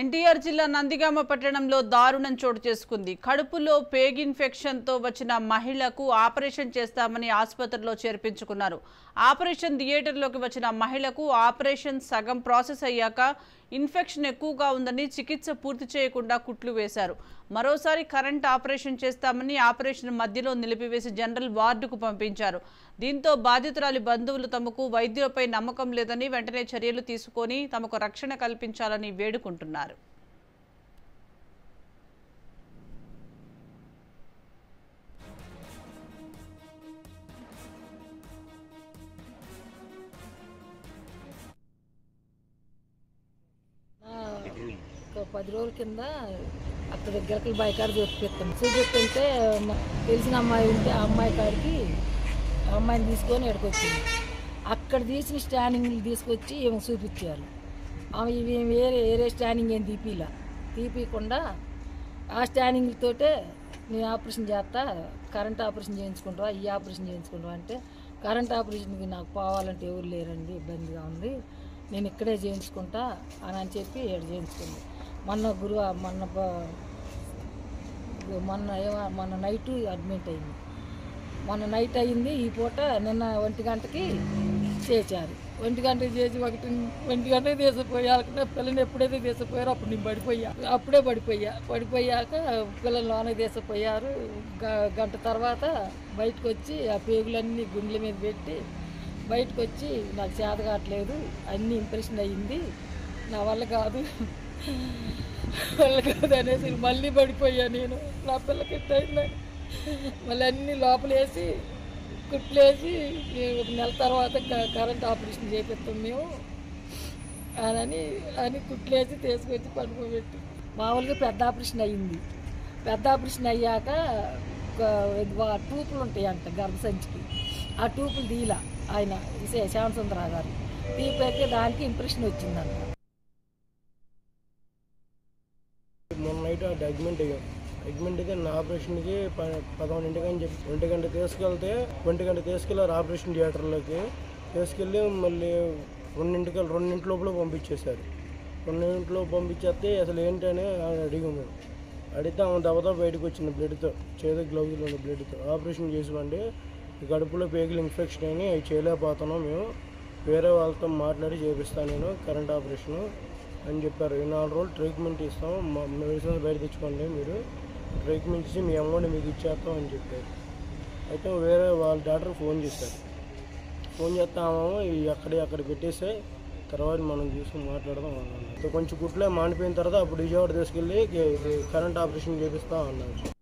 ఎన్టీఆర్ జిల్లా నందిగామ పట్టణంలో దారుణం చోటు చేసుకుంది. కడుపులో పేగ్ ఇన్ఫెక్షన్తో వచ్చిన మహిళకు ఆపరేషన్ చేస్తామని ఆసుపత్రిలో చేర్పించుకున్నారు. ఆపరేషన్ థియేటర్లోకి వచ్చిన మహిళకు ఆపరేషన్ సగం ప్రాసెస్ అయ్యాక ఇన్ఫెక్షన్ ఎక్కువగా ఉందని చికిత్స పూర్తి చేయకుండా కుట్లు వేశారు. మరోసారి కరెంట్ ఆపరేషన్ చేస్తామని ఆపరేషన్ మధ్యలో నిలిపివేసి జనరల్ వార్డుకు పంపించారు. దీంతో బాధితురాలి బంధువులు తమకు వైద్యులపై నమ్మకం లేదని వెంటనే చర్యలు తీసుకొని తమకు రక్షణ కల్పించాలని వేడుకుంటున్నారు. ఒక 10 రోజుల కింద అక్కడ గిలకల బాయి కాడ చూపిస్తుంటే తెలిసిన అమ్మాయి ఉంటే ఆ అమ్మాయి కాడికి ఆ అమ్మాయిని తీసుకొని ఇక్కడికి వచ్చింది. అక్కడ తీసిన స్టాండింగ్లు తీసుకొచ్చి ఏమో చూపించారు. ఆమె వేరే స్టాండింగ్ ఏం తీపియకుండా ఆ స్టాండింగ్లతోటే నేను ఆపరేషన్ చేస్తా, కరెంట్ ఆపరేషన్ చేయించుకుంటావా, ఈ ఆపరేషన్ చేయించుకుంటావా అంటే కరెంట్ ఆపరేషన్కి నాకు పోవాలంటే ఎవరు లేరండి, ఇబ్బందిగా ఉంది, నేను ఇక్కడే చేయించుకుంటా అని చెప్పి ఇక్కడ చేయించుకుంది. మొన్న నైట్ అడ్మిట్ అయింది. మొన్న నైట్ అయింది. ఈ పూట నిన్న 1 గంటకి చేశారు. 1 గంటకి చేసి 1 గంటకి తీసిపోయాక పిల్లల్ని ఎప్పుడైతే తీసిపోయారో అప్పుడు నేను అప్పుడే పడిపోయాక పిల్లలు లోనే తీసిపోయారు. గంట తర్వాత బయటకు వచ్చి ఆ పేగులన్నీ గుండెల మీద పెట్టి బయటకు వచ్చి నాకు చేత కావట్లేదు, అన్నీ ఇంప్రెషన్ అయ్యింది, నా వల్ల కాదు అనేసి మళ్ళీ పడిపోయా. నేను నా పిల్లకి ఎట్టయిందని మళ్ళీ అన్నీ లోపలేసి కుట్లేసి 1 నెల తర్వాత కరెంట్ ఆపరేషన్ చేపిస్తాం మేము అని కుట్లేసి తీసుకొచ్చి పడుకోబెట్టి మామూలుగా పెద్ద ఆపరేషన్ అయ్యింది. పెద్ద ఆపరేషన్ అయ్యాక ట్యూపులు ఉంటాయి అంట గర్భసంచికి, ఆ ట్యూపులు తీలా ఆయన శ్యామసుందరరావు గారు తీపైతే దానికి ఇంప్రెషన్ వచ్చిందంట. మొన్న నైట్ అడ్మిట్ అయితే నా ఆపరేషన్కి 11 అని చెప్పి 1 గంట తీసుకెళ్తే 1 గంట తీసుకెళ్ళారు ఆపరేషన్ థియేటర్లోకి. తీసుకెళ్ళి మళ్ళీ 2 లోపల పంపించేశారు. 2 పంపించేస్తే అసలు ఏంటని అడిగాము. అడిగితే ఆమె దెబ్బతో బయటకు వచ్చింది, బ్లడ్తో, చేదు గ్లౌజులు ఉన్న బ్లడ్తో. ఆపరేషన్ చేసామండి, కడుపులో పేగులు ఇన్ఫెక్షన్ అయినా అవి చేయలేకపోతున్నాం, మేము వేరే వాళ్ళతో మాట్లాడి చేపిస్తాను నేను కరెంట్ ఆపరేషను అని చెప్పారు. 4 రోజులు ట్రీట్మెంట్ ఇస్తాం, మెడిసిన్స్ బయట తెచ్చుకోండి, మీరు ట్రీట్మెంట్ ఇచ్చి మీ అమౌంట్ మీకు ఇచ్చేస్తాం అని చెప్పారు. అయితే వేరే వాళ్ళ డాక్టర్ ఫోన్ చేశారు. ఫోన్ చేస్తాము అక్కడ పెట్టేస్తే తర్వాత మనం చూసి మాట్లాడదాం అన్నారు. కొంచెం కుట్లే మానిపోయిన తర్వాత అప్పుడు విజయవాడ తీసుకెళ్ళి కరెంట్ ఆపరేషన్ చేపిస్తాం అన్నారు.